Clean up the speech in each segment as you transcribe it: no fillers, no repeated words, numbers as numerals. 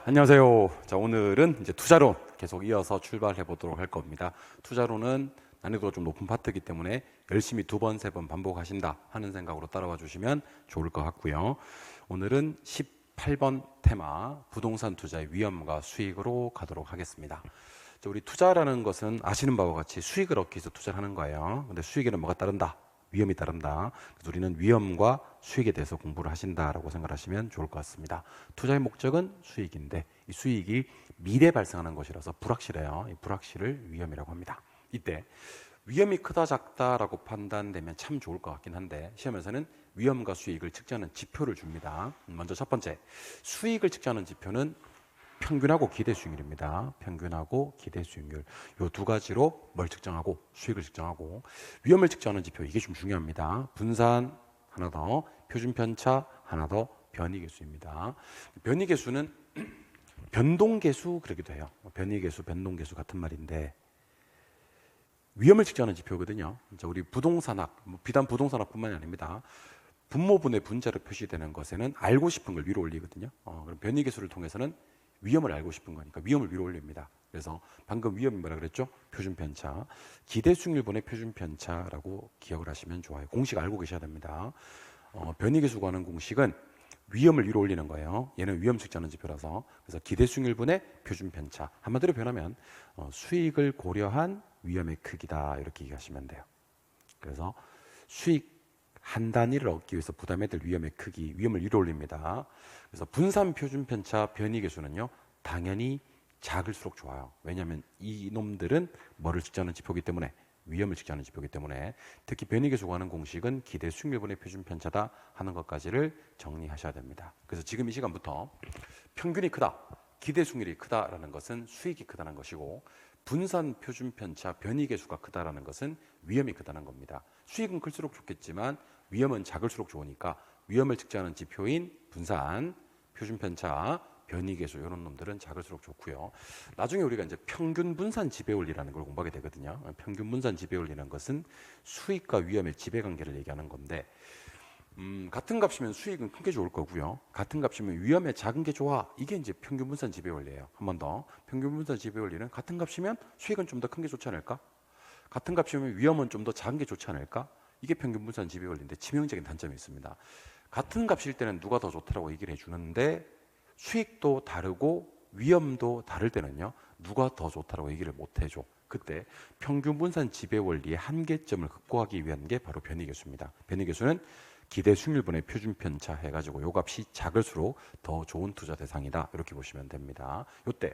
안녕하세요. 자, 오늘은 이제 투자론 계속 이어서 출발해 보도록 할 겁니다. 투자론은 난이도가 좀 높은 파트이기 때문에 열심히 두 번, 세 번 반복하신다 하는 생각으로 따라와 주시면 좋을 것 같고요. 오늘은 18번 테마 부동산 투자의 위험과 수익으로 가도록 하겠습니다. 자, 우리 투자라는 것은 아시는 바와 같이 수익을 얻기 위해서 투자를 하는 거예요. 근데 수익에는 뭐가 따른다? 위험이 따른다. 그래서 우리는 위험과 수익에 대해서 공부를 하신다라고 생각하시면 좋을 것 같습니다. 투자의 목적은 수익인데 이 수익이 미래 발생하는 것이라서 불확실해요. 이 불확실을 위험이라고 합니다. 이때 위험이 크다 작다라고 판단되면 참 좋을 것 같긴 한데 시험에서는 위험과 수익을 측정하는 지표를 줍니다. 먼저 첫 번째, 수익을 측정하는 지표는 평균하고 기대 수익률입니다. 평균하고 기대 수익률. 이 두 가지로 뭘 측정하고 수익을 측정하고 위험을 측정하는 지표 이게 좀 중요합니다. 분산 하나 더, 표준 편차 하나 더, 변이 계수입니다. 변이 계수는 변동 계수 그러기도 해요. 변이 계수, 변동 계수 같은 말인데 위험을 측정하는 지표거든요. 우리 부동산학, 비단 부동산학뿐만이 아닙니다. 분모분의 분자로 표시되는 것에는 알고 싶은 걸 위로 올리거든요. 그럼 변이 계수를 통해서는 위험을 알고 싶은 거니까 위험을 위로 올립니다. 그래서 방금 위험이 뭐라 그랬죠? 표준 편차. 기대 수익률분의 표준 편차라고 기억을 하시면 좋아요. 공식 알고 계셔야 됩니다. 변이 계수 구하는 공식은 위험을 위로 올리는 거예요. 얘는 위험 측정하는 지표라서. 그래서 기대 수익률분의 표준 편차. 한마디로 표현하면 수익을 고려한 위험의 크기다 이렇게 얘기하시면 돼요. 그래서 수익 한 단위를 얻기 위해서 부담해야 될 위험의 크기, 위험을 위로 올립니다. 그래서 분산 표준 편차 변이 계수는요, 당연히 작을수록 좋아요. 왜냐하면 이 놈들은 뭐를 측정하는 지표이기 때문에, 위험을 측정하는 지표이기 때문에, 특히 변이 계수 구하는 공식은 기대 수익률분의 표준 편차다 하는 것까지를 정리하셔야 됩니다. 그래서 지금 이 시간부터 평균이 크다, 기대 수익률이 크다라는 것은 수익이 크다는 것이고, 분산 표준 편차 변이 계수가 크다라는 것은 위험이 크다는 겁니다. 수익은 클수록 좋겠지만 위험은 작을수록 좋으니까 위험을 측정하는 지표인 분산, 표준 편차, 변이 계수 이런 놈들은 작을수록 좋고요. 나중에 우리가 이제 평균 분산 지배 원리라는 걸 공부하게 되거든요. 평균 분산 지배 원리라는 것은 수익과 위험의 지배 관계를 얘기하는 건데 같은 값이면 수익은 큰 게 좋을 거고요. 같은 값이면 위험에 작은 게 좋아. 이게 이제 평균 분산 지배 원리예요. 한 번 더. 평균 분산 지배 원리는 같은 값이면 수익은 좀 더 큰 게 좋지 않을까? 같은 값이면 위험은 좀 더 작은 게 좋지 않을까? 이게 평균 분산 지배 원리인데 치명적인 단점이 있습니다. 같은 값일 때는 누가 더 좋다라고 얘기를 해주는데 수익도 다르고 위험도 다를 때는요. 누가 더 좋다라고 얘기를 못 해줘. 그때 평균 분산 지배 원리의 한계점을 극복하기 위한 게 바로 변이 계수입니다. 변이 계수는 기대 수익률분의 표준 편차 해가지고 요 값이 작을수록 더 좋은 투자 대상이다 이렇게 보시면 됩니다. 요때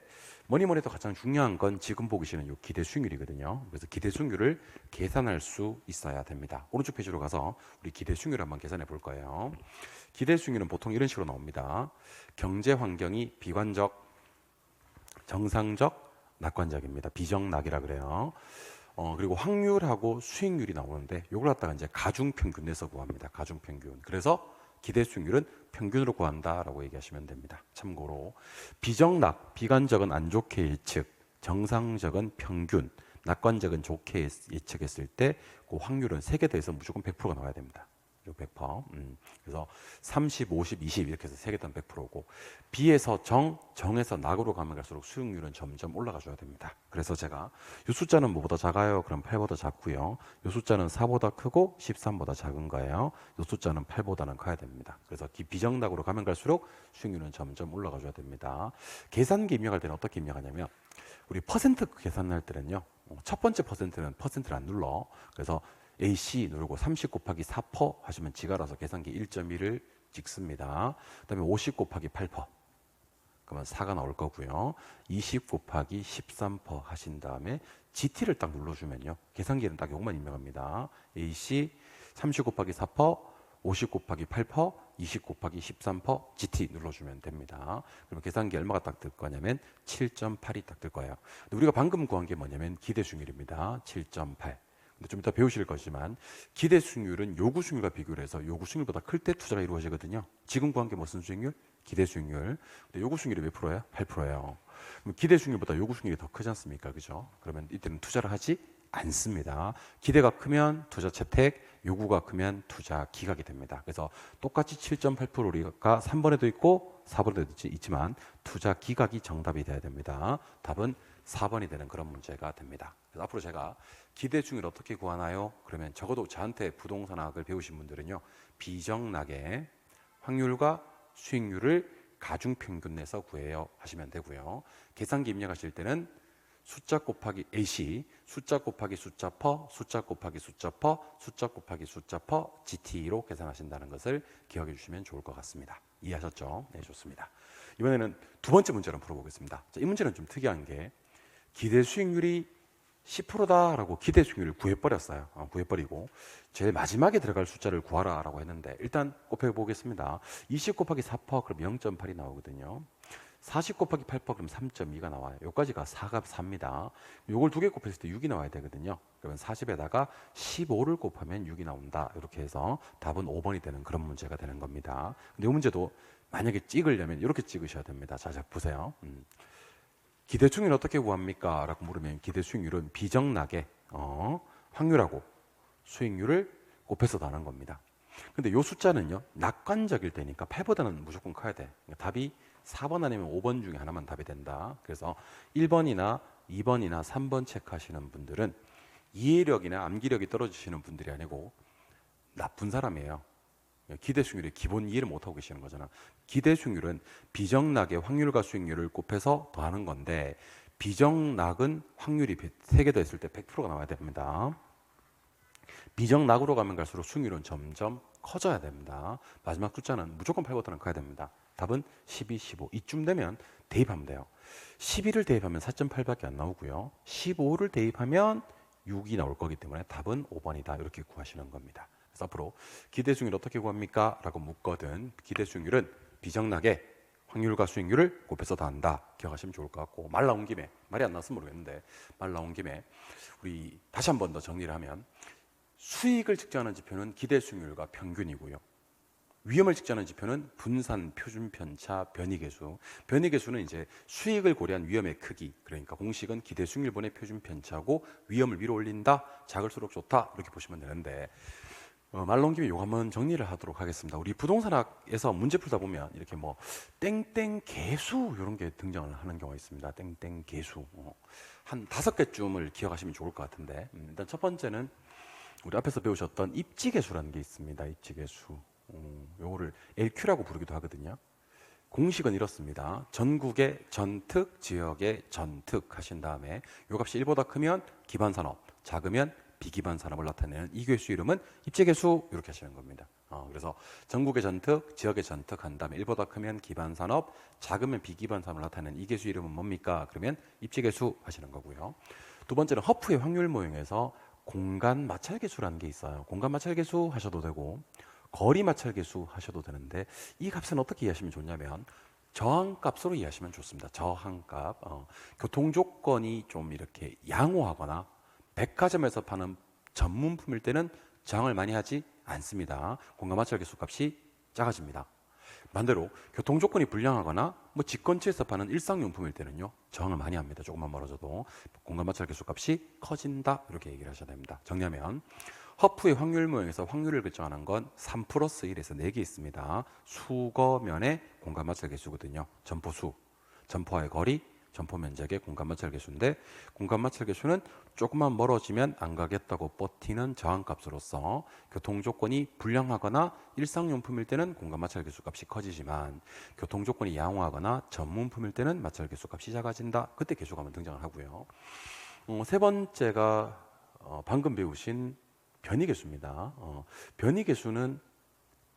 뭐니 해도 가장 중요한 건 지금 보기 싫은 요 기대 수익률이거든요. 그래서 기대 수익률을 계산할 수 있어야 됩니다. 오른쪽 페이지로 가서 우리 기대 수익률 한번 계산해 볼 거예요. 기대 수익률은 보통 이런 식으로 나옵니다. 경제 환경이 비관적, 정상적, 낙관적입니다. 비정낙이라 그래요. 그리고 확률하고 수익률이 나오는데 이걸 갖다가 이제 가중평균 내서 구합니다. 가중평균. 그래서 기대 수익률은 평균으로 구한다라고 얘기하시면 됩니다. 참고로 비정낙, 비관적은 안 좋게 예측, 정상적은 평균, 낙관적은 좋게 예측했을 때 그 확률은 3개 더해서 무조건 100%가 나와야 됩니다. 100%. 그래서 30, 50, 20 이렇게 해서 3개 더는 100%고 B에서 정에서 낙으로 가면 갈수록 수익률은 점점 올라가줘야 됩니다. 그래서 제가 이 숫자는 뭐보다 작아요? 그럼 8보다 작고요. 이 숫자는 4보다 크고 13보다 작은 거예요. 이 숫자는 8보다는 커야 됩니다. 그래서 비정낙으로 가면 갈수록 수익률은 점점 올라가줘야 됩니다. 계산기 입력할 때는 어떻게 입력하냐면 우리 퍼센트 계산할 때는요. 첫 번째 퍼센트는 퍼센트를 안 눌러. 그래서 AC 누르고 30 곱하기 4% 하시면 지가 알아서 계산기 1.1을 찍습니다. 그 다음에 50 곱하기 8%. 그러면 4가 나올 거고요. 20 곱하기 13% 하신 다음에 GT를 딱 눌러주면요. 계산기는 딱 요것만 입력합니다. AC 30 곱하기 4%, 50 곱하기 8%, 20 곱하기 13% GT 눌러주면 됩니다. 그러면 계산기 얼마가 딱 뜰 거냐면 7.8이 딱 뜰 거예요. 근데 우리가 방금 구한 게 뭐냐면 기대 수익률입니다. 7.8. 근데 좀 이따 배우실 거지만 기대 수익률은 요구 수익률과 비교를 해서 요구 수익률보다 클 때 투자가 이루어지거든요. 지금 구한 게 무슨 수익률? 기대 수익률. 근데 요구 수익률이 몇 프로예요? 8%예요. 그럼 기대 수익률보다 요구 수익률이 더 크지 않습니까? 그죠? 그러면 이때는 투자를 하지 않습니다. 기대가 크면 투자 채택, 요구가 크면 투자 기각이 됩니다. 그래서 똑같이 7.8% 우리가 3번에도 있고 4번에도 있지만 투자 기각이 정답이 돼야 됩니다. 답은 4번이 되는 그런 문제가 됩니다. 그래서 앞으로 제가 기대 수익률 어떻게 구하나요? 그러면 적어도 저한테 부동산학을 배우신 분들은요, 비정락의 확률과 수익률을 가중평균 내서 구해요 하시면 되고요. 계산기 입력하실 때는 숫자 곱하기 AC, 숫자 곱하기 숫자 퍼, 숫자 곱하기 숫자 퍼, 숫자 곱하기 숫자 퍼 GT로 계산하신다는 것을 기억해 주시면 좋을 것 같습니다. 이해하셨죠? 네, 좋습니다. 이번에는 두 번째 문제를 풀어보겠습니다. 자, 이 문제는 좀 특이한 게 기대 수익률이 10%다라고 기대 수익률을 구해버렸어요. 구해버리고 제일 마지막에 들어갈 숫자를 구하라라고 했는데 일단 곱해보겠습니다. 20 곱하기 4% 그럼 0.8이 나오거든요. 40 곱하기 8% 그럼 3.2가 나와요. 여기까지가 4가 4입니다. 요걸 두 개 곱했을 때 6이 나와야 되거든요. 그러면 40에다가 15를 곱하면 6이 나온다. 이렇게 해서 답은 5번이 되는 그런 문제가 되는 겁니다. 근데 이 문제도 만약에 찍으려면 이렇게 찍으셔야 됩니다. 자, 보세요. 기대 수익률 어떻게 구합니까? 라고 물으면 기대 수익률은 비정락의 확률하고 수익률을 곱해서 더하는 겁니다. 근데 이 숫자는요, 낙관적일 때니까 8보다는 무조건 커야 돼. 그러니까 답이 4번 아니면 5번 중에 하나만 답이 된다. 그래서 1번이나 2번이나 3번 체크하시는 분들은 이해력이나 암기력이 떨어지시는 분들이 아니고 나쁜 사람이에요. 기대 수익률의 기본 이해를 못하고 계시는 거잖아. 기대 수익률은 비정락의 확률과 수익률을 곱해서 더하는 건데 비정락은 확률이 3개 더했을 때 100%가 나와야 됩니다. 비정락으로 가면 갈수록 수익률은 점점 커져야 됩니다. 마지막 숫자는 무조건 8보다는 커야 됩니다. 답은 12, 15 이쯤 되면 대입하면 돼요. 12를 대입하면 4.8밖에 안 나오고요. 15를 대입하면 6이 나올 거기 때문에 답은 5번이다. 이렇게 구하시는 겁니다. 그래서 앞으로 기대 수익률 어떻게 구합니까? 라고 묻거든. 기대 수익률은 비정락의 확률과 수익률을 곱해서 더한다. 기억하시면 좋을 것 같고, 말 나온 김에, 말이 안 나왔으면 모르겠는데 말 나온 김에 우리 다시 한 번 더 정리를 하면 수익을 측정하는 지표는 기대 수익률과 평균이고요. 위험을 측정하는 지표는 분산, 표준 편차, 변이계수. 변이계수는 이제 수익을 고려한 위험의 크기. 그러니까 공식은 기대 수익률분의 표준 편차고 위험을 위로 올린다. 작을수록 좋다. 이렇게 보시면 되는데 말 나온 김에 이거 한번 정리를 하도록 하겠습니다. 우리 부동산학에서 문제 풀다 보면 이렇게 뭐 땡땡 계수 이런 게 등장을 하는 경우가 있습니다. 땡땡 계수. 한 5개쯤을 기억하시면 좋을 것 같은데 일단 첫 번째는 우리 앞에서 배우셨던 입지계수라는 게 있습니다. 입지계수. 요거를 LQ라고 부르기도 하거든요. 공식은 이렇습니다. 전국의 전특, 지역의 전특 하신 다음에 요 값이 1보다 크면 기반산업, 작으면 비기반 산업을 나타내는 이 계수 이름은 입지계수 이렇게 하시는 겁니다. 그래서 전국의 전특, 지역의 전특 한 다음에 1보다 크면 기반 산업, 작으면 비기반 산업을 나타내는 이 계수 이름은 뭡니까? 그러면 입지계수 하시는 거고요. 두 번째는 허프의 확률 모형에서 공간 마찰계수라는 게 있어요. 공간 마찰계수 하셔도 되고 거리 마찰계수 하셔도 되는데 이 값은 어떻게 이해하시면 좋냐면 저항값으로 이해하시면 좋습니다. 저항값. 교통조건이 좀 이렇게 양호하거나 백화점에서 파는 전문품일 때는 저항을 많이 하지 않습니다. 공간 마찰계수 값이 작아집니다. 반대로 교통조건이 불량하거나 뭐 집 근처에서 파는 일상용품일 때는요 저항을 많이 합니다. 조금만 멀어져도 공간 마찰계수 값이 커진다 이렇게 얘기를 하셔야 됩니다. 정리하면 허프의 확률 모형에서 확률을 결정하는 건 3 플러스 1에서 4개 있습니다. 수거면의 공간 마찰계수거든요. 점포수, 점포와의 거리, 점포 면적의 공간 마찰계수인데 공간 마찰계수는 조금만 멀어지면 안 가겠다고 버티는 저항값으로서 교통조건이 불량하거나 일상용품일 때는 공간 마찰계수 값이 커지지만 교통조건이 양호하거나 전문품일 때는 마찰계수 값이 작아진다. 그때 계수가 한번 등장을 하고요. 세 번째가 방금 배우신 변이계수입니다. 변이계수는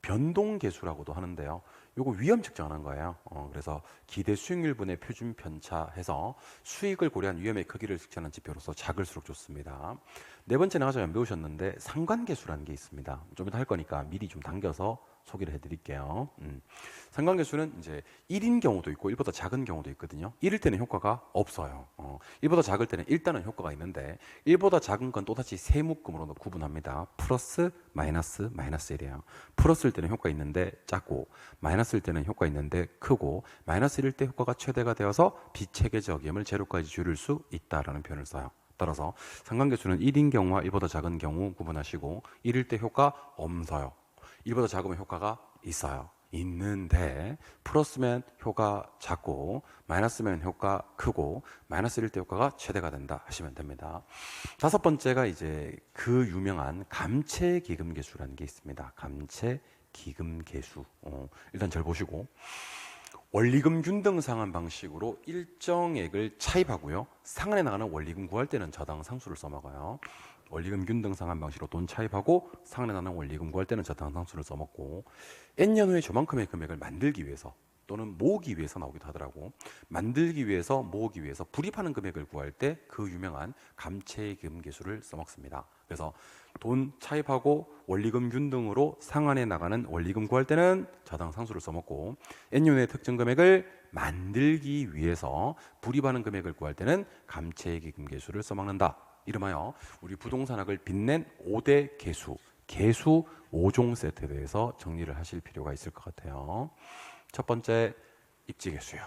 변동계수라고도 하는데요. 요거 위험 측정하는 거예요. 그래서 기대 수익률분의 표준 편차해서 수익을 고려한 위험의 크기를 측정하는 지표로서 작을수록 좋습니다. 네 번째는 아직 안 배우셨는데 상관계수라는 게 있습니다. 좀 이따 할 거니까 미리 좀 당겨서 소개를 해드릴게요. 상관계수는 이제 1인 경우도 있고 1보다 작은 경우도 있거든요. 1일 때는 효과가 없어요. 1보다 작을 때는 일단은 효과가 있는데 1보다 작은 건 또다시 세 묶음으로 구분합니다. 플러스, 마이너스, 마이너스 1이에요. 플러스일 때는 효과 있는데 작고 마이너스일 때는 효과 있는데 크고 마이너스 1일 때 효과가 최대가 되어서 비체계적 위험을 제로까지 줄일 수 있다라는 표현을 써요. 따라서 상관계수는 1인 경우와 1보다 작은 경우 구분하시고 1일 때 효과 없어요. 1보다 작으면 효과가 있어요. 있는데 플러스면 효과 작고 마이너스면 효과 크고 마이너스 1일 때 효과가 최대가 된다 하시면 됩니다. 다섯 번째가 이제 그 유명한 감채기금계수라는 게 있습니다. 감채기금계수. 일단 잘 보시고 원리금 균등 상환 방식으로 일정액을 차입하고요. 상환에 나가는 원리금 구할 때는 저당 상수를 써먹어요. 원리금 균등 상환 방식으로 돈 차입하고 상환에 나가는 원리금 구할 때는 저당 상수를 써먹고 N년 후에 저만큼의 금액을 만들기 위해서 또는 모으기 위해서 나오기도 하더라고. 만들기 위해서 모으기 위해서 불입하는 금액을 구할 때 그 유명한 감채기금 계수를 써먹습니다. 그래서 돈 차입하고 원리금 균등으로 상환해 나가는 원리금 구할 때는 저당 상수를 써먹고 N년의 특정 금액을 만들기 위해서 불입하는 금액을 구할 때는 감채기금 계수를 써먹는다. 이름하여 우리 부동산학을 빛낸 5대 계수, 계수 5종 세트에 대해서 정리를 하실 필요가 있을 것 같아요. 첫 번째 입지계수요.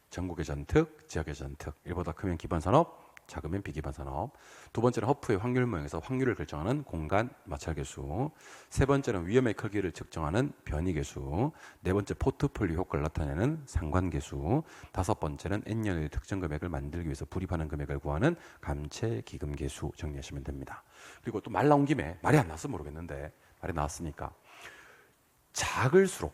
전국의 전특, 지역의 전특. 1보다 크면 기반산업, 작으면 비기반산업. 두 번째는 허프의 확률 모형에서 확률을 결정하는 공간 마찰계수. 세 번째는 위험의 크기를 측정하는 변이계수. 네 번째 포트폴리오 효과를 나타내는 상관계수. 다섯 번째는 N년의 특정 금액을 만들기 위해서 불입하는 금액을 구하는 감채기금계수 정리하시면 됩니다. 그리고 또 말 나온 김에 말이 안 나왔으면 모르겠는데 말이 나왔으니까 작을수록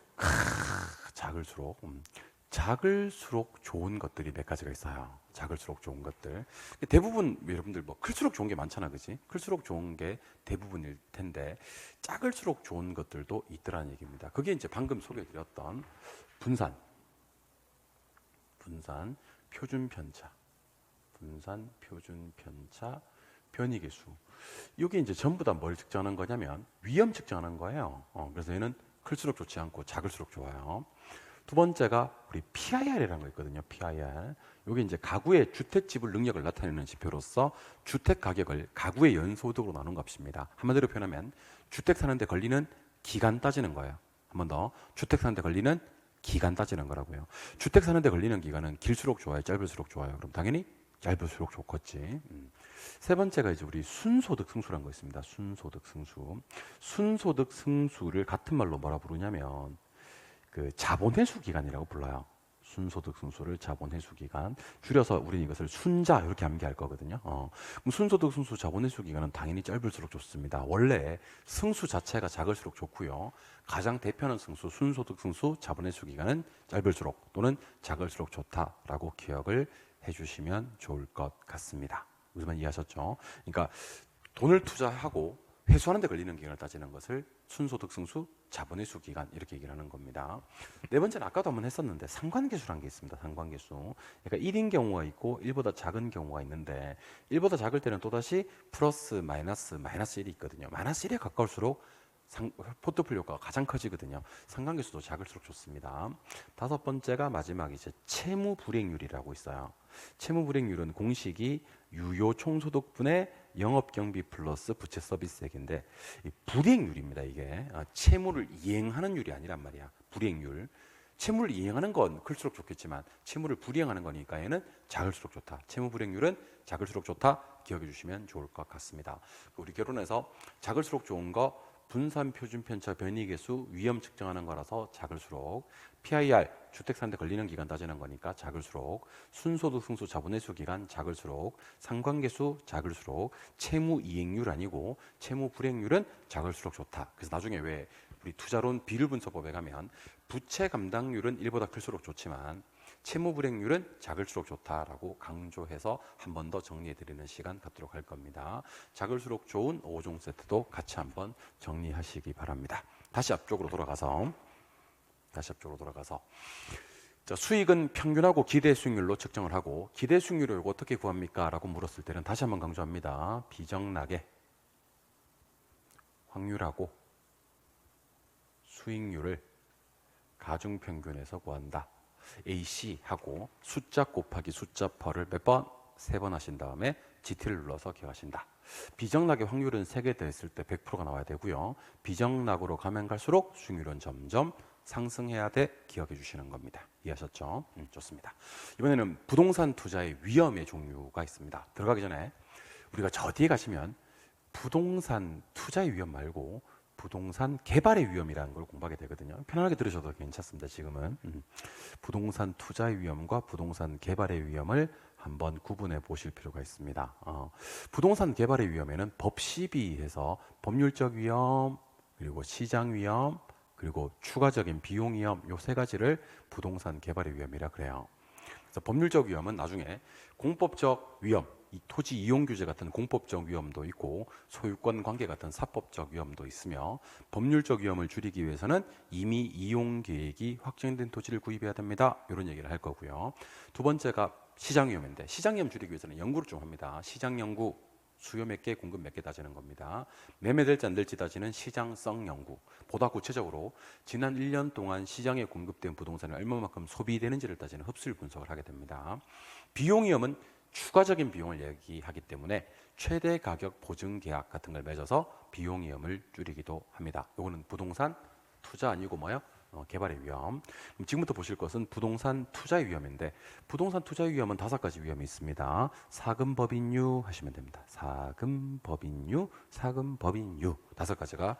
작을수록 좋은 것들이 몇 가지가 있어요. 작을수록 좋은 것들. 대부분 여러분들 뭐 클수록 좋은 게 많잖아, 그지? 클수록 좋은 게 대부분일 텐데 작을수록 좋은 것들도 있더라는 얘기입니다. 그게 이제 방금 소개해드렸던 분산, 표준 편차, 변이계수. 이게 이제 전부 다 뭘 측정하는 거냐면 위험 측정하는 거예요. 그래서 얘는 클수록 좋지 않고 작을수록 좋아요. 두 번째가 우리 PIR이라는 거 있거든요. PIR. 이게 이제 가구의 주택 지불 능력을 나타내는 지표로서 주택 가격을 가구의 연소득으로 나눈 값입니다. 한마디로 표현하면 주택 사는데 걸리는 기간 따지는 거예요. 한 번 더. 주택 사는데 걸리는 기간 따지는 거라고요. 주택 사는데 걸리는 기간은 길수록 좋아요, 짧을수록 좋아요? 그럼 당연히 짧을수록 좋겠지. 세 번째가 이제 우리 순소득 승수라는 거 있습니다. 순소득 승수. 순소득 승수를 같은 말로 뭐라 부르냐면 그 자본회수 기간이라고 불러요. 순소득 승수를 자본회수 기간. 줄여서 우리는 이것을 순자 이렇게 암기할 거거든요. 그럼 순소득 승수 자본회수 기간은 당연히 짧을수록 좋습니다. 원래 승수 자체가 작을수록 좋고요. 가장 대표하는 승수 순소득 승수 자본회수 기간은 짧을수록 또는 작을수록 좋다라고 기억을 해주시면 좋을 것 같습니다. 무슨 말 이해하셨죠? 그러니까 돈을 투자하고 회수하는 데 걸리는 기간을 따지는 것을 순소득 승수 자본회수 기간 이렇게 얘기를 하는 겁니다. 네 번째는 아까도 한번 했었는데 상관계수라는 게 있습니다. 상관계수. 그러니까 1인 경우가 있고 1보다 작은 경우가 있는데 1보다 작을 때는 또다시 플러스 마이너스 1이 있거든요. 마이너스 1에 가까울수록 포트폴리오가 가장 커지거든요. 상관계수도 작을수록 좋습니다. 다섯 번째가 마지막 이제 채무불이익률이라고 있어요. 채무불이익률은 공식이 유효 총소득분의 영업경비 플러스 부채 서비스액인데 불이익률입니다. 이게 채무를 이행하는 율이 아니란 말이야. 불이익률. 채무를 이행하는 건 클수록 좋겠지만 채무를 불이행하는 거니까 얘는 작을수록 좋다. 채무불이익률은 작을수록 좋다. 기억해 주시면 좋을 것 같습니다. 우리 결론에서 작을수록 좋은 거 분산 표준 편차 변이계수 위험 측정하는 거라서 작을수록, PIR 주택 사는데 걸리는 기간 따지는 거니까 작을수록, 순소득 승수 자본회수 기간 작을수록, 상관계수 작을수록, 채무 이행률 아니고 채무 불이익률은 작을수록 좋다. 그래서 나중에 왜 우리 투자론 비율 분석법에 가면 부채 감당률은 1보다 클수록 좋지만 채무 불이익률은 작을수록 좋다라고 강조해서 한 번 더 정리해 드리는 시간 갖도록 할 겁니다. 작을수록 좋은 5종 세트도 같이 한번 정리하시기 바랍니다. 다시 앞쪽으로 돌아가서 자, 수익은 평균하고 기대 수익률로 측정을 하고 기대 수익률을 이거 어떻게 구합니까? 라고 물었을 때는 다시 한번 강조합니다. 비정락의 확률하고 수익률을 가중평균에서 구한다. AC하고 숫자 곱하기 숫자 퍼를 몇 번? 3번 하신 다음에 GT를 눌러서 기억하신다. 비정락의 확률은 3개 더했을 때 100%가 나와야 되고요. 비정락으로 가면 갈수록 수익률은 점점 상승해야 돼 기억해 주시는 겁니다. 이해하셨죠? 좋습니다. 이번에는 부동산 투자의 위험의 종류가 있습니다. 들어가기 전에 우리가 저 뒤에 가시면 부동산 투자의 위험 말고 부동산 개발의 위험이라는 걸 공부하게 되거든요. 편안하게 들으셔도 괜찮습니다. 지금은 부동산 투자의 위험과 부동산 개발의 위험을 한번 구분해 보실 필요가 있습니다. 부동산 개발의 위험에는 법 시비해서 법률적 위험, 그리고 시장 위험, 그리고 추가적인 비용 위험, 요 세 가지를 부동산 개발의 위험이라 그래요. 그래서 법률적 위험은 나중에 공법적 위험, 이 토지 이용 규제 같은 공법적 위험도 있고 소유권 관계 같은 사법적 위험도 있으며, 법률적 위험을 줄이기 위해서는 이미 이용 계획이 확정된 토지를 구입해야 됩니다. 이런 얘기를 할 거고요. 두 번째가 시장 위험인데, 시장 위험 줄이기 위해서는 연구를 좀 합니다. 시장 연구, 수요 몇 개, 공급 몇 개 따지는 겁니다. 매매될지 안 될지 따지는 시장성 연구. 보다 구체적으로 지난 1년 동안 시장에 공급된 부동산이 얼마만큼 소비되는지를 따지는 흡수율 분석을 하게 됩니다. 비용 위험은 추가적인 비용을 얘기하기 때문에 최대 가격 보증 계약 같은 걸 맺어서 비용 위험을 줄이기도 합니다. 이거는 부동산 투자 아니고 뭐요? 개발의 위험. 지금부터 보실 것은 부동산 투자의 위험인데, 부동산 투자의 위험은 5가지 위험이 있습니다. 사금법인유 하시면 됩니다. 사금법인유, 사금법인유 5가지가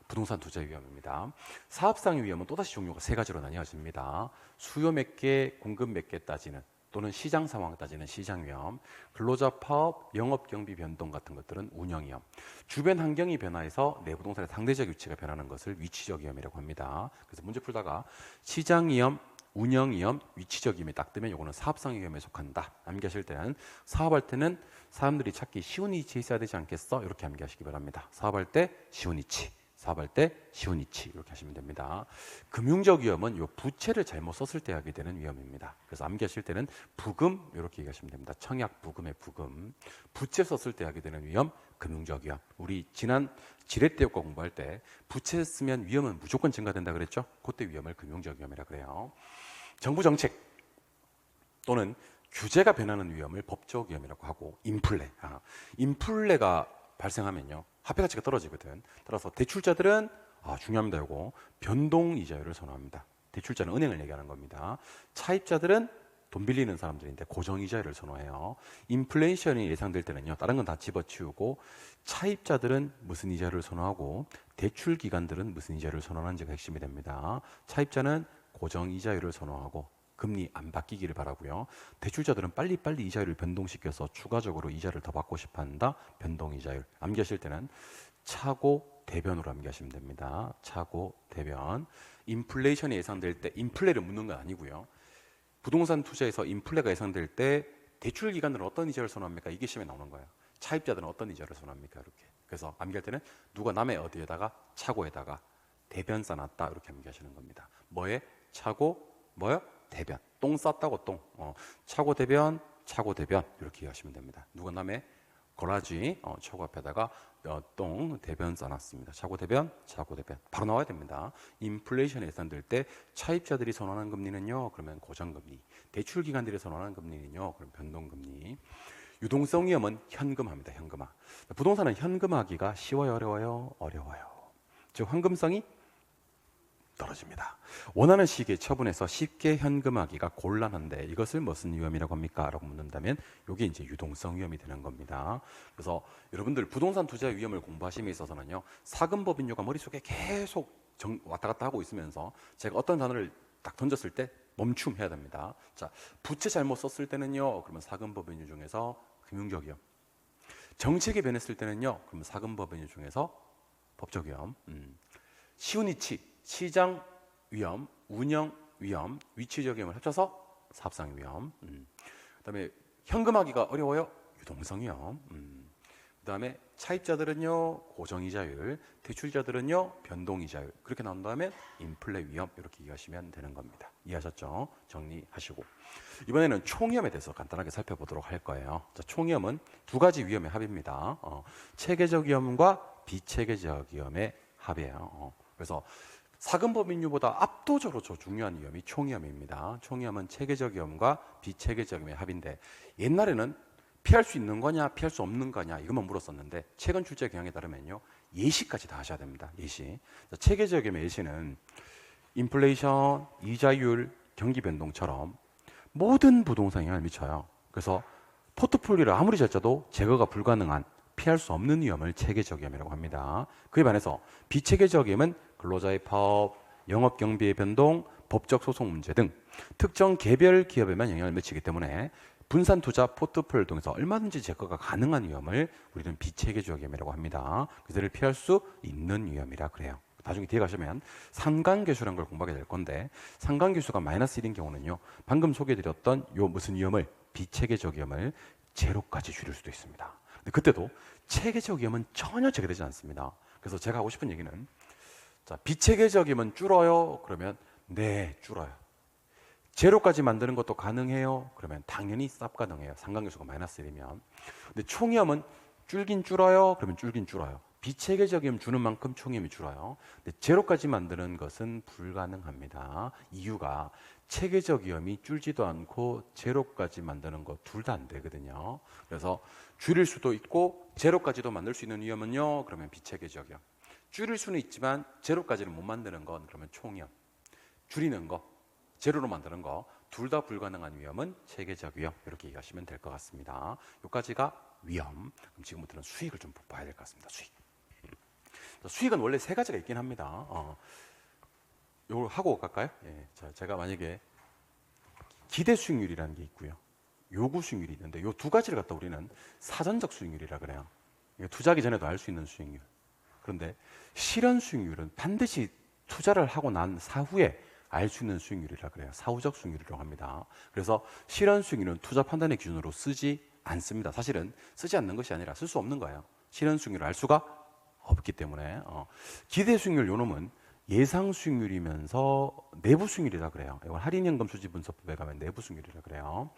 부동산 투자의 위험입니다. 사업상의 위험은 또다시 종류가 3가지로 나뉘어집니다. 수요 몇 개, 공급 몇 개 따지는, 또는 시장 상황 따지는 시장 위험, 근로자 파업, 영업 경비 변동 같은 것들은 운영 위험, 주변 환경이 변화해서 내 부동산의 상대적 위치가 변하는 것을 위치적 위험이라고 합니다. 그래서 문제 풀다가 시장 위험, 운영 위험, 위치적 위험이 딱 뜨면 이거는 사업상 위험에 속한다. 암기하실 때는 사업할 때는 사람들이 찾기 쉬운 위치에 있어야 되지 않겠어? 이렇게 암기하시기 바랍니다. 사업할 때 쉬운 위치, 사업할 때 쉬운 위치, 이렇게 하시면 됩니다. 금융적 위험은 요 부채를 잘못 썼을 때 하게 되는 위험입니다. 그래서 암기하실 때는 부금 이렇게 얘기하시면 됩니다. 청약 부금의 부금, 부채 썼을 때 하게 되는 위험, 금융적 위험. 우리 지난 지렛대효과 공부할 때 부채 쓰면 위험은 무조건 증가된다 그랬죠? 그때 위험을 금융적 위험이라 그래요. 정부 정책 또는 규제가 변하는 위험을 법적 위험이라고 하고, 인플레가 발생하면요, 화폐 가치가 떨어지거든. 따라서 대출자들은 중요합니다. 이거 변동 이자율을 선호합니다. 대출자는 은행을 얘기하는 겁니다. 차입자들은 돈 빌리는 사람들인데 고정 이자율을 선호해요. 인플레이션이 예상될 때는요, 다른 건 다 집어치우고 차입자들은 무슨 이자를 선호하고 대출 기관들은 무슨 이자를 선호하는지가 핵심이 됩니다. 차입자는 고정 이자율을 선호하고 금리 안 바뀌기를 바라고요. 대출자들은 빨리빨리 이자율을 변동시켜서 추가적으로 이자를 더 받고 싶어한다. 변동 이자율. 암기하실 때는 차고 대변으로 암기하시면 됩니다. 차고 대변. 인플레이션이 예상될 때 인플레를 묻는 건 아니고요. 부동산 투자에서 인플레가 예상될 때 대출 기관들은 어떤 이자를 선호합니까? 이게 시험에 나오는 거예요. 차입자들은 어떤 이자를 선호합니까? 이렇게. 그래서 암기할 때는 누가 남의 어디에다가 차고에다가 대변 써놨다, 이렇게 암기하시는 겁니다. 뭐에? 차고 뭐요? 대변. 똥 쌌다고 똥. 차고 대변, 차고 대변, 이렇게 이해하시면 됩니다. 누가 남의 거라지 차고 앞에다가 똥 대변 써놨습니다. 차고 대변, 차고 대변. 바로 나와야 됩니다. 인플레이션 예상될 때 차입자들이 선호하는 금리는요, 그러면 고정금리. 대출 기관들이 선호하는 금리는요, 그럼 변동금리. 유동성 위험은 현금화입니다. 현금화. 부동산은 현금화하기가 쉬워요, 어려워요? 어려워요. 즉 황금성이 떨어집니다. 원하는 시기에 처분해서 쉽게 현금화하기가 곤란한데 이것을 무슨 위험이라고 합니까? 라고 묻는다면 이게 이제 유동성 위험이 되는 겁니다. 그래서 여러분들 부동산 투자의 위험을 공부하심에 있어서는요, 사금법인유가 머릿속에 계속 왔다 갔다 하고 있으면서 제가 어떤 단어를 딱 던졌을 때 멈춤해야 됩니다. 자, 부채 잘못 썼을 때는요, 그러면 사금법인유 중에서 금융적 위험. 정책이 변했을 때는요, 그러면 사금법인유 중에서 법적 위험. 쉬운 위치, 시장 위험, 운영 위험, 위치적 위험을 합쳐서 사업상 위험. 그다음에 현금화하기가 어려워요. 유동성 위험. 그다음에 차입자들은요, 고정이자율, 대출자들은요, 변동이자율. 그렇게 나온 다음에 인플레 위험, 이렇게 이해하시면 되는 겁니다. 이해하셨죠? 정리하시고 이번에는 총위험에 대해서 간단하게 살펴보도록 할 거예요. 자, 총위험은 2가지 위험의 합입니다. 체계적 위험과 비체계적 위험의 합이에요. 그래서 사금법인유보다 압도적으로 더 중요한 위험이 총위험입니다. 총위험은 체계적 위험과 비체계적 위험의 합인데, 옛날에는 피할 수 있는 거냐 피할 수 없는 거냐 이것만 물었었는데, 최근 출제 경향에 따르면요, 예시까지 다 하셔야 됩니다. 예시. 체계적 위험의 예시는 인플레이션, 이자율, 경기 변동처럼 모든 부동산에 영향을 미쳐요. 그래서 포트폴리오를 아무리 잘 짜도 제거가 불가능한 피할 수 없는 위험을 체계적 위험이라고 합니다. 그에 반해서 비체계적 위험은 근로자의 파업, 영업 경비의 변동, 법적 소송 문제 등 특정 개별 기업에만 영향을 미치기 때문에 분산 투자 포트폴리오를 통해서 얼마든지 제거가 가능한 위험을 우리는 비체계적 위험이라고 합니다. 그들을 피할 수 있는 위험이라 그래요. 나중에 뒤에 가시면 상관계수라는 걸 공부하게 될 건데 상관계수가 마이너스 1인 경우는요. 방금 소개해드렸던 요 무슨 위험을 비체계적 위험을 제로까지 줄일 수도 있습니다. 근데 그때도 체계적 위험은 전혀 제거되지 않습니다. 그래서 제가 하고 싶은 얘기는 자, 비체계적 위험은 줄어요? 그러면 네, 줄어요. 제로까지 만드는 것도 가능해요? 그러면 당연히 쌉 가능해요. 상관계수가 마이너스 1이면. 근데 총위험은 줄긴 줄어요? 그러면 줄긴 줄어요. 비체계적 위험 주는 만큼 총위험이 줄어요. 근데 제로까지 만드는 것은 불가능합니다. 이유가 체계적 위험이 줄지도 않고 제로까지 만드는 것 둘 다 안 되거든요. 그래서 줄일 수도 있고 제로까지도 만들 수 있는 위험은요. 그러면 비체계적 위험. 줄일 수는 있지만 제로까지는 못 만드는 건 그러면 총위험. 줄이는 거, 제로로 만드는 거 둘 다 불가능한 위험은 체계적 위험 이렇게 이해하시면 될 것 같습니다. 여기까지가 위험. 그럼 지금부터는 수익을 좀 봐야 될 것 같습니다. 수익은 원래 세 가지가 있긴 합니다. 이걸 하고 갈까요? 예, 자, 제가 만약에 기대 수익률이라는 게 있고요. 요구 수익률이 있는데 이 두 가지를 갖다 우리는 사전적 수익률이라 그래요. 투자하기 전에도 알 수 있는 수익률. 그런데 실현 수익률은 반드시 투자를 하고 난 사후에 알 수 있는 수익률이라 그래요. 사후적 수익률이라고 합니다. 그래서 실현 수익률은 투자 판단의 기준으로 쓰지 않습니다. 사실은 쓰지 않는 것이 아니라 쓸 수 없는 거예요. 실현 수익률을 알 수가 없기 때문에 기대 수익률 요 놈은 예상 수익률이면서 내부 수익률이라 그래요. 이건 할인연금 수지 분석법에 가면 내부 수익률이라 그래요.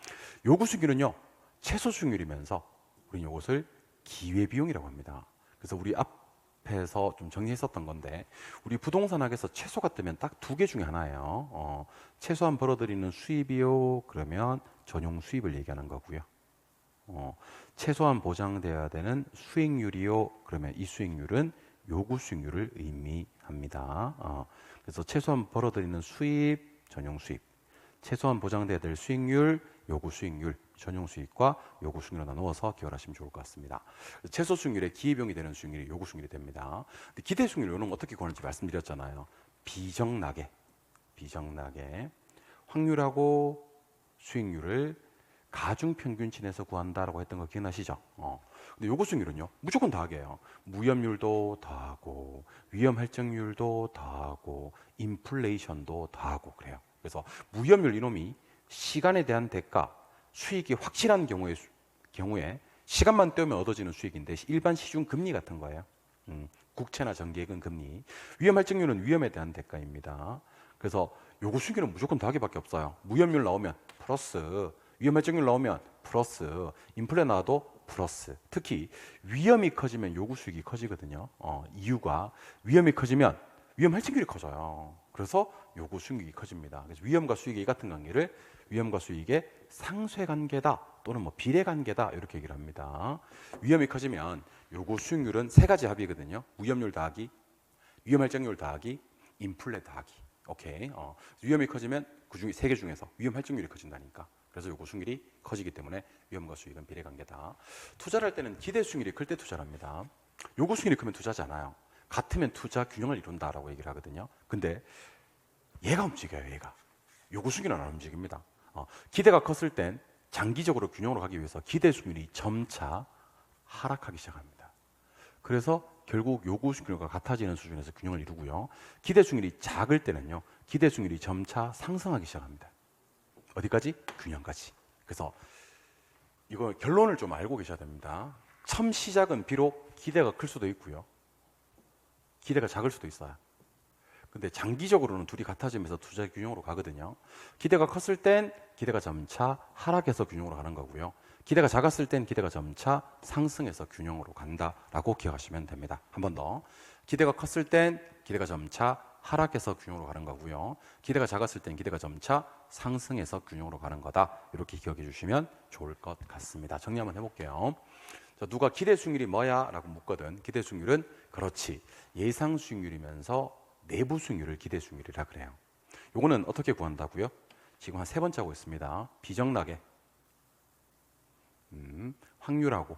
요구 수익률은요 최소 수익률이면서 우리는 이것을 기회비용이라고 합니다. 그래서 우리 앞에서 좀 정리했었던 건데 우리 부동산학에서 최소가 뜨면 딱 두 개 중에 하나예요. 최소한 벌어들이는 수입이요 그러면 전용 수입을 얘기하는 거고요. 최소한 보장되어야 되는 수익률이요 그러면 이 수익률은 요구 수익률을 의미합니다. 그래서 최소한 벌어들이는 수입, 전용 수입, 최소한 보장돼야 될 수익률, 요구 수익률, 전용 수익과 요구 수익률로 나누어서 기억하시면 좋을 것 같습니다. 최소 수익률의 기회비용이 되는 수익률이 요구 수익률이 됩니다. 근데 기대 수익률 요는 어떻게 구하는지 말씀드렸잖아요. 비정락에 확률하고 수익률을 가중평균치에서 구한다라고 했던 거 기억나시죠? 근데 요구 수익률은요 무조건 더하기예요. 무이업률도 더하고 위험 할증률도 더하고 인플레이션도 더하고 그래요. 그래서 무이업률 이놈이 시간에 대한 대가 수익이 확실한 경우에 시간만 떼우면 얻어지는 수익인데 일반 시중 금리 같은 거예요. 국채나 정기예금 금리. 위험 할증률은 위험에 대한 대가입니다. 그래서 요구 수익률은 무조건 더하기밖에 없어요. 무이업률 나오면 플러스, 위험 할증률 나오면 플러스, 인플레 나와도 플러스. 특히 위험이 커지면 요구 수익이 커지거든요. 이유가 위험이 커지면 위험 할증률이 커져요. 그래서 요구 수익이 커집니다. 그래서 위험과 수익의 같은 관계를 위험과 수익의 상쇄 관계다 또는 뭐 비례 관계다 이렇게 얘기를 합니다. 위험이 커지면 요구 수익률은 세 가지 합이거든요. 무이업률 더하기, 위험 할증률 더하기, 인플레 더하기. 오케이. 위험이 커지면 그 중에 세 개 중에서 위험 할증률이 커진다니까. 그래서 요구 수익률이 커지기 때문에 위험과 수익은 비례 관계다. 투자를 할 때는 기대 수익률이 클 때 투자를 합니다. 요구 수익률이 크면 투자지 않아요. 같으면 투자 균형을 이룬다라고 얘기를 하거든요. 근데 얘가 움직여요. 얘가. 요구 수익률은 안 움직입니다. 기대가 컸을 땐 장기적으로 균형으로 가기 위해서 기대 수익률이 점차 하락하기 시작합니다. 그래서 결국 요구 수익률과 같아지는 수준에서 균형을 이루고요. 기대 수익률이 작을 때는요. 기대 수익률이 점차 상승하기 시작합니다. 어디까지? 균형까지. 그래서 이거 결론을 좀 알고 계셔야 됩니다. 처음 시작은 비록 기대가 클 수도 있고요. 기대가 작을 수도 있어요. 근데 장기적으로는 둘이 같아지면서 투자 균형으로 가거든요. 기대가 컸을 땐 기대가 점차 하락해서 균형으로 가는 거고요. 기대가 작았을 땐 기대가 점차 상승해서 균형으로 간다라고 기억하시면 됩니다. 한 번 더. 기대가 컸을 땐 기대가 점차 하락해서 균형으로 가는 거고요. 기대가 작았을 땐 기대가 점차 상승해서 균형으로 가는 거다. 이렇게 기억해 주시면 좋을 것 같습니다. 정리 한번 해볼게요. 자, 누가 기대 수익률이 뭐야? 라고 묻거든. 기대 수익률은 그렇지. 예상 수익률이면서 내부 수익률을 기대 수익률이라 그래요. 요거는 어떻게 구한다고요? 지금 한 세 번째 하고 있습니다. 비정락에 확률하고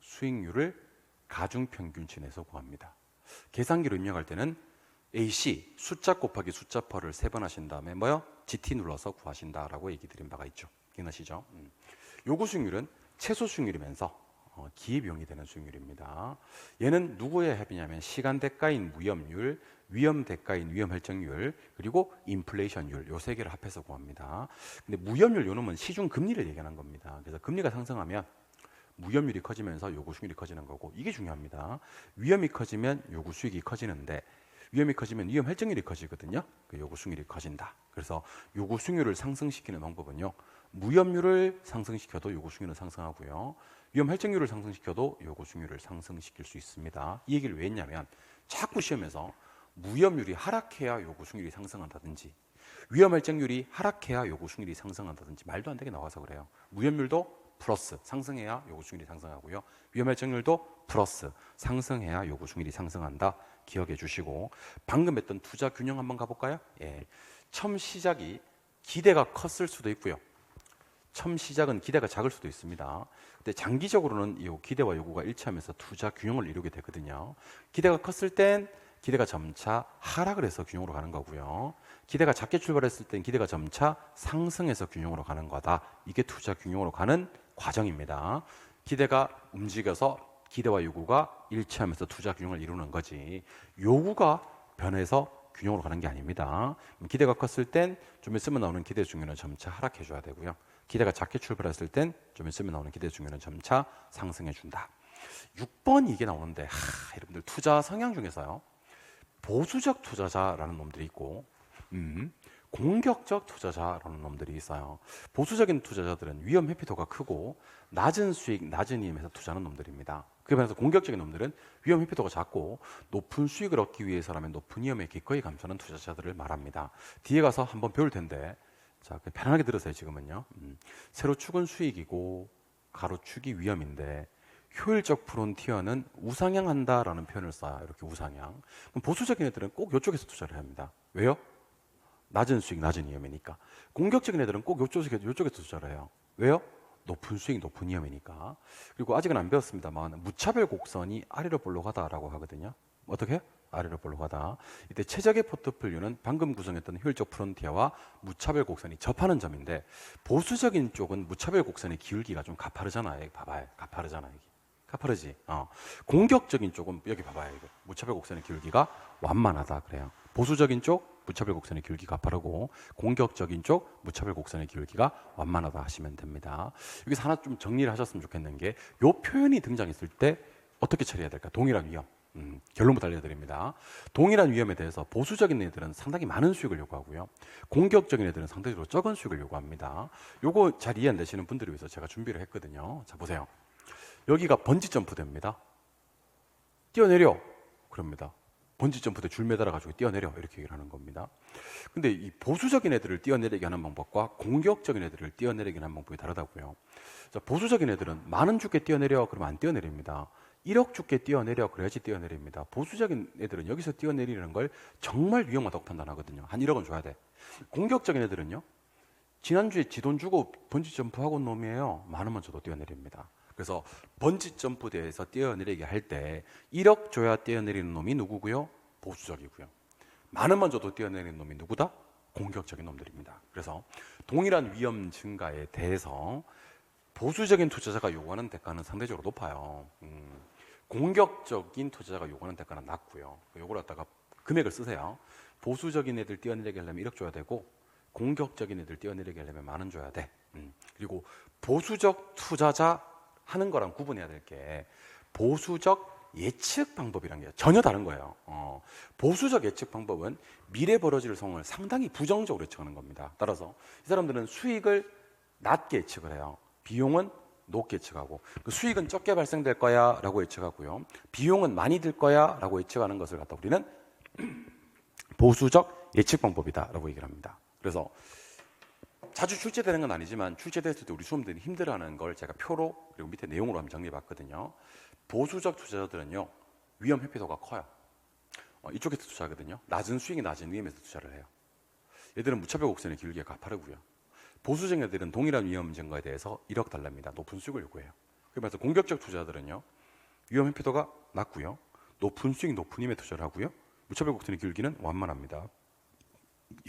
수익률을 가중평균치 내서 구합니다. 계산기로 입력할 때는 AC 숫자 곱하기 숫자 퍼를 3번 하신 다음에 뭐요? GT 눌러서 구하신다라고 얘기 드린 바가 있죠. 기억나시죠? 요구 수익률은 최소 수익률이면서 기회비용이 되는 수익률입니다. 얘는 누구의 합이냐면 시간 대가인 무염률, 위험 대가인 위험 혈정률, 그리고 인플레이션율 요 세 개를 합해서 구합니다. 근데 무염률 요 놈은 시중 금리를 얘기하는 겁니다. 그래서 금리가 상승하면 무염률이 커지면서 요구 수익률이 커지는 거고 이게 중요합니다. 위험이 커지면 요구 수익이 커지는데 위험이 커지면 위험 혈정률이 커지거든요. 그 요구 수익률이 커진다. 그래서 요구 수익률을 상승시키는 방법은요. 무염률을 상승시켜도 요구 수익률은 상승하고요. 위험 혈정률을 상승시켜도 요구 수익률을 상승시킬 수 있습니다. 이 얘기를 왜 했냐면 자꾸 시험에서 무염률이 하락해야 요구 수익률이 상승한다든지 위험 혈정률이 하락해야 요구 수익률이 상승한다든지 말도 안 되게 나와서 그래요. 무염률도 플러스 상승해야 요구 수익률이 상승하고요. 위험 혈정률도 플러스 상승해야 요구 수익률이 상승한다. 기억해 주시고 방금 했던 투자 균형 한번 가볼까요? 예. 처음 시작이 기대가 컸을 수도 있고요. 처음 시작은 기대가 작을 수도 있습니다. 근데 장기적으로는 이 기대와 요구가 일치하면서 투자 균형을 이루게 되거든요. 기대가 컸을 땐 기대가 점차 하락을 해서 균형으로 가는 거고요. 기대가 작게 출발했을 땐 기대가 점차 상승해서 균형으로 가는 거다. 이게 투자 균형으로 가는 과정입니다. 기대가 움직여서 기대와 요구가 일치하면서 투자 균형을 이루는 거지 요구가 변해서 균형으로 가는 게 아닙니다. 기대가 컸을 땐 좀 있으면 나오는 기대 수익률은 점차 하락해 줘야 되고요. 기대가 작게 출발했을 땐 좀 있으면 나오는 기대 수익률은 점차 상승해 준다. 6번 이게 나오는데 여러분들 투자 성향 중에서요. 보수적 투자자라는 놈들이 있고 공격적 투자자라는 놈들이 있어요. 보수적인 투자자들은 위험 회피도가 크고 낮은 수익, 낮은 이임에서 투자하는 놈들입니다. 그에 반해서 공격적인 놈들은 위험 회피도가 작고 높은 수익을 얻기 위해서라면 높은 위험에 기꺼이 감수하는 투자자들을 말합니다. 뒤에 가서 한번 배울 텐데 자, 편안하게 들으세요. 지금은요. 세로축은 수익이고 가로축이 위험인데 효율적 프론티어는 우상향한다라는 표현을 써요. 이렇게 우상향. 그럼 보수적인 애들은 꼭 이쪽에서 투자를 합니다. 왜요? 낮은 수익, 낮은 위험이니까. 공격적인 애들은 꼭 이쪽에서 투자를 해요. 왜요? 높은 수익, 높은 위험이니까. 그리고 아직은 안 배웠습니다만 무차별 곡선이 아래로 볼록하다라고 하거든요. 어떻게? 아래로 볼록하다. 이때 최적의 포트폴리오는 방금 구성했던 효율적 프론티어와 무차별 곡선이 접하는 점인데 보수적인 쪽은 무차별 곡선의 기울기가 좀 가파르잖아요. 여기 봐봐요. 가파르잖아요. 여기. 가파르지. 공격적인 쪽은 여기 봐봐요. 이거. 무차별 곡선의 기울기가 완만하다 그래요. 보수적인 쪽 무차별 곡선의 기울기가 가파르고 공격적인 쪽 무차별 곡선의 기울기가 완만하다 하시면 됩니다. 여기서 하나 좀 정리를 하셨으면 좋겠는 게 이 표현이 등장했을 때 어떻게 처리해야 될까? 동일한 위험. 결론부터 알려드립니다. 동일한 위험에 대해서 보수적인 애들은 상당히 많은 수익을 요구하고요. 공격적인 애들은 상대적으로 적은 수익을 요구합니다. 요거 잘 이해 안 되시는 분들을 위해서 제가 준비를 했거든요. 자, 보세요. 여기가 번지 점프 됩니다. 뛰어내려. 그럽니다. 번지 점프 때 줄 매달아 가지고 뛰어내려. 이렇게 얘기를 하는 겁니다. 근데 이 보수적인 애들을 뛰어내리게 하는 방법과 공격적인 애들을 뛰어내리게 하는 방법이 다르다고요. 자, 보수적인 애들은 많은 주께 뛰어내려. 그러면 안 뛰어내립니다. 1억 주께 뛰어내려. 그래야지 뛰어내립니다. 보수적인 애들은 여기서 뛰어내리는 걸 정말 위험하다고 판단하거든요. 한 1억은 줘야 돼. 공격적인 애들은요. 지난주에 지 돈 주고 번지 점프하고 온 놈이에요. 만 원만 줘도 뛰어내립니다. 그래서 번지 점프대에서 뛰어내리게 할 때 1억 줘야 뛰어내리는 놈이 누구고요? 보수적이고요. 만 원만 줘도 뛰어내리는 놈이 누구다? 공격적인 놈들입니다. 그래서 동일한 위험 증가에 대해서 보수적인 투자자가 요구하는 대가는 상대적으로 높아요. 공격적인 투자자가 요구하는 대가는 낮고요. 요걸 갖다가 금액을 쓰세요. 보수적인 애들 뛰어내리게 하려면 1억 줘야 되고 공격적인 애들 뛰어내리게 하려면 만 원 줘야 돼. 그리고 보수적 투자자 하는 거랑 구분해야 될 게 보수적 예측 방법이란 게 전혀 다른 거예요. 보수적 예측 방법은 미래 벌어질 상황을 상당히 부정적으로 예측하는 겁니다. 따라서 이 사람들은 수익을 낮게 예측을 해요. 비용은 높게 예측하고 그 수익은 적게 발생될 거야 라고 예측하고요. 비용은 많이 들 거야 라고 예측하는 것을 갖다 우리는 보수적 예측 방법이다 라고 얘기를 합니다. 그래서 자주 출제되는 건 아니지만 출제됐을 때 우리 수험들이 힘들어하는 걸 제가 표로 그리고 밑에 내용으로 한번 정리해봤거든요. 보수적 투자자들은요. 위험 회피도가 커요. 이쪽에서 투자하거든요. 낮은 수익이 낮은 위험에서 투자를 해요. 얘들은 무차별 곡선의 기울기가 가파르고요. 보수적 애들은 동일한 위험 증가에 대해서 1억 달러입니다. 높은 수익을 요구해요. 그러면서 공격적 투자들은요, 위험 회피도가 낮고요, 높은 수익, 높은 힘에 투자를 하고요, 무차별 곡선의 기울기는 완만합니다.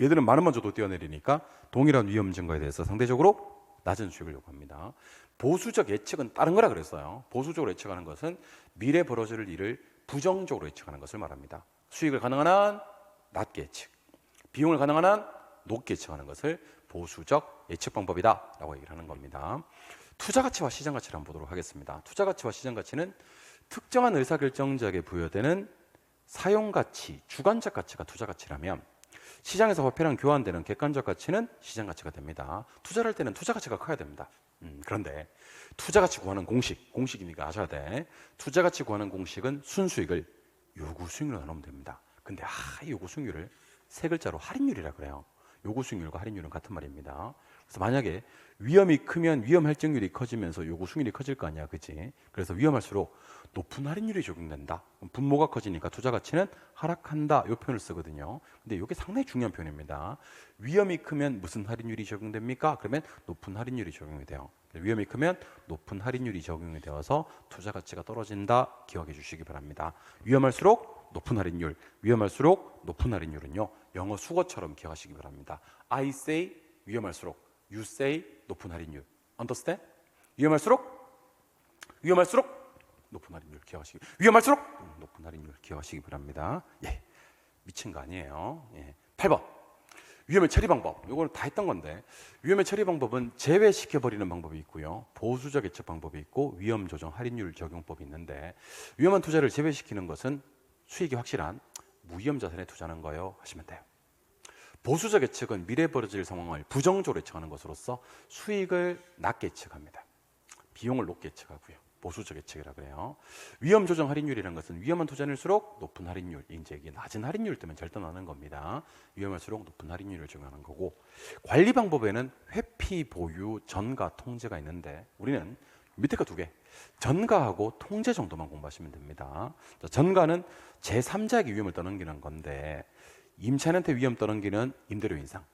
얘들은 많은 만 줘도 뛰어내리니까 동일한 위험 증가에 대해서 상대적으로 낮은 수익을 요구합니다. 보수적 예측은 다른 거라 그랬어요. 보수적으로 예측하는 것은 미래 벌어질 일을 부정적으로 예측하는 것을 말합니다. 수익을 가능한 한 낮게 예측, 비용을 가능한 한 높게 예측하는 것을 보수적 예측 방법이다 라고 얘기를 하는 겁니다. 투자 가치와 시장 가치를 한번 보도록 하겠습니다. 투자 가치와 시장 가치는 특정한 의사결정자에게 부여되는 사용 가치, 주관적 가치가 투자 가치라면 시장에서 화폐랑 교환되는 객관적 가치는 시장 가치가 됩니다. 투자를 할 때는 투자 가치가 커야 됩니다. 그런데 투자 가치 구하는 공식이니까 아셔야 돼. 투자 가치 구하는 공식은 순수익을 요구 수익률로 나누면 됩니다. 근데 이 요구 수익률을 세 글자로 할인율이라 그래요. 요구 수익률과 할인율은 같은 말입니다. 그래서 만약에 위험이 크면 위험 할증률이 커지면서 요구 수익률이 커질 거 아니야, 그치? 그래서 위험할수록 높은 할인율이 적용된다. 분모가 커지니까 투자 가치는 하락한다. 이 표현을 쓰거든요. 근데 이게 상당히 중요한 표현입니다. 위험이 크면 무슨 할인율이 적용됩니까? 그러면 높은 할인율이 적용이 돼요. 위험이 크면 높은 할인율이 적용이 되어서 투자 가치가 떨어진다. 기억해 주시기 바랍니다. 위험할수록 높은 할인율, 위험할수록 높은 할인율은요, 영어 수거처럼 기억하시기 바랍니다. I say 위험할수록, you say 높은 할인율. Understand? 위험할수록 높은 할인율 기억하시기, 위험할수록 높은 할인율 기억하시기 바랍니다. 예, 미친 거 아니에요. 예. 8번 위험의 처리 방법. 이거는 다 했던 건데, 위험의 처리 방법은 제외시켜 버리는 방법이 있고요, 보수적 예측 방법이 있고, 위험 조정 할인율 적용법이 있는데, 위험한 투자를 제외시키는 것은 수익이 확실한 무위험 자산에 투자하는 거요 하시면 돼요. 보수적 예측은 미래 벌어질 상황을 부정적으로 예측하는 것으로서 수익을 낮게 예측합니다. 비용을 높게 예측하고요. 보수적 예측이라 그래요. 위험 조정 할인율이라는 것은 위험한 투자일수록 높은 할인율, 이제 이게 낮은 할인율 때문에 절단하는 겁니다. 위험할수록 높은 할인율을 적용하는 거고, 관리 방법에는 회피, 보유, 전가, 통제가 있는데 우리는 밑에 거 두 개, 전가하고 통제 정도만 공부하시면 됩니다. 자, 전가는 제3자에게 위험을 떠넘기는 건데, 임차인한테 위험 떠넘기는 임대료 인상,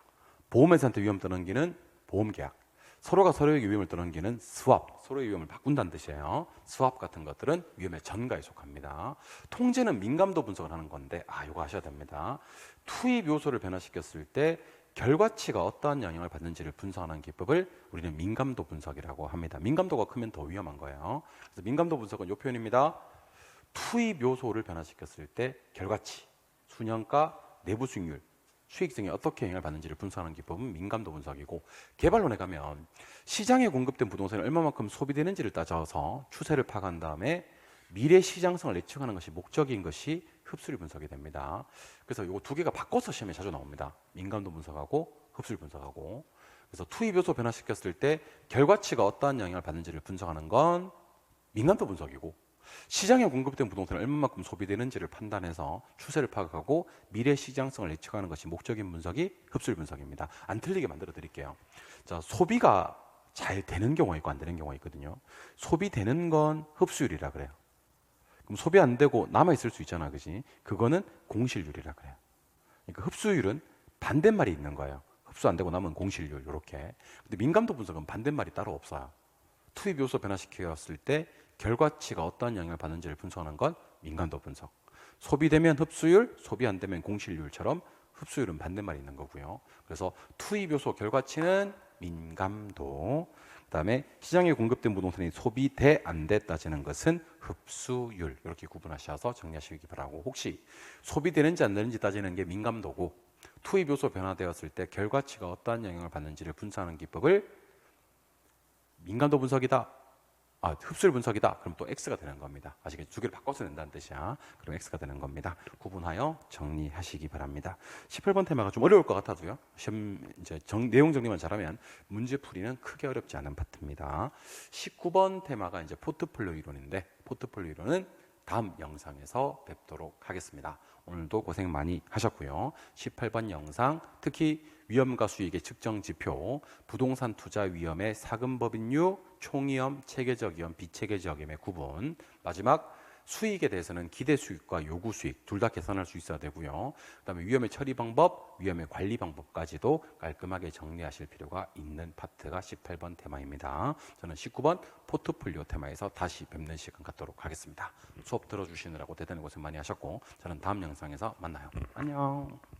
보험회사한테 위험 떠넘기는 보험계약, 서로가 서로에게 위험을 떠넘기는 스왑, 서로의 위험을 바꾼다는 뜻이에요. 스왑 같은 것들은 위험의 전가에 속합니다. 통제는 민감도 분석을 하는 건데, 이거 아셔야 됩니다. 투입 요소를 변화시켰을 때 결과치가 어떠한 영향을 받는지를 분석하는 기법을 우리는 민감도 분석이라고 합니다. 민감도가 크면 더 위험한 거예요. 그래서 민감도 분석은 이 표현입니다. 투입 요소를 변화시켰을 때 결과치, 순현가, 내부 수익률, 수익성이 어떻게 영향을 받는지를 분석하는 기법은 민감도 분석이고, 개발론에 가면 시장에 공급된 부동산이 얼마만큼 소비되는지를 따져서 추세를 파악한 다음에 미래 시장성을 예측하는 것이 목적인 것이 흡수율 분석이 됩니다. 그래서 이거 두 개가 바꿔서 시험에 자주 나옵니다. 민감도 분석하고 흡수율 분석하고. 그래서 투입 요소 변화시켰을 때 결과치가 어떠한 영향을 받는지를 분석하는 건 민감도 분석이고, 시장에 공급된 부동산이 얼마만큼 소비되는지를 판단해서 추세를 파악하고 미래 시장성을 예측하는 것이 목적인 분석이 흡수율 분석입니다. 안 틀리게 만들어 드릴게요. 자, 소비가 잘 되는 경우가 있고 안 되는 경우가 있거든요. 소비되는 건 흡수율이라 그래요. 그럼 소비 안 되고 남아 있을 수 있잖아, 그지? 그거는 공실률이라 그래요. 그러니까 흡수율은 반대말이 있는 거예요. 흡수 안 되고 남은 공실률, 이렇게. 근데 민감도 분석은 반대말이 따로 없어요. 투입 요소 변화시켰을 때 결과치가 어떠한 영향을 받는지를 분석하는 건 민감도 분석. 소비되면 흡수율, 소비 안 되면 공실률처럼 흡수율은 반대말이 있는 거고요. 그래서 투입 요소 결과치는 민감도, 그다음에 시장에 공급된 부동산이 소비돼 안 돼 따지는 것은 흡수율, 이렇게 구분하셔서 정리하시기 바라고, 혹시 소비되는지 안 되는지 따지는 게 민감도고, 투입 요소 변화되었을 때 결과치가 어떠한 영향을 받는지를 분석하는 기법을 민감도 분석이다, 흡수율 분석이다, 그럼 또 X가 되는 겁니다. 아시겠죠? 두 개를 바꿔서 낸다는 뜻이야. 그럼 X가 되는 겁니다. 구분하여 정리하시기 바랍니다. 18번 테마가 좀 어려울 것 같아도요, 시험 이제 내용 정리만 잘하면 문제풀이는 크게 어렵지 않은 파트입니다. 19번 테마가 이제 포트폴리오 이론인데, 포트폴리오 이론은 다음 영상에서 뵙도록 하겠습니다. 오늘도 고생 많이 하셨고요. 18번 영상, 특히 위험과 수익의 측정 지표, 부동산 투자 위험의 사금법인류, 총위험, 체계적 위험, 비체계적 위험의 구분, 마지막 수익에 대해서는 기대 수익과 요구 수익 둘 다 계산할 수 있어야 되고요. 그다음에 위험의 처리 방법, 위험의 관리 방법까지도 깔끔하게 정리하실 필요가 있는 파트가 18번 테마입니다. 저는 19번 포트폴리오 테마에서 다시 뵙는 시간 갖도록 하겠습니다. 수업 들어주시느라고 대단히 고생 많이 하셨고 저는 다음 영상에서 만나요. 안녕.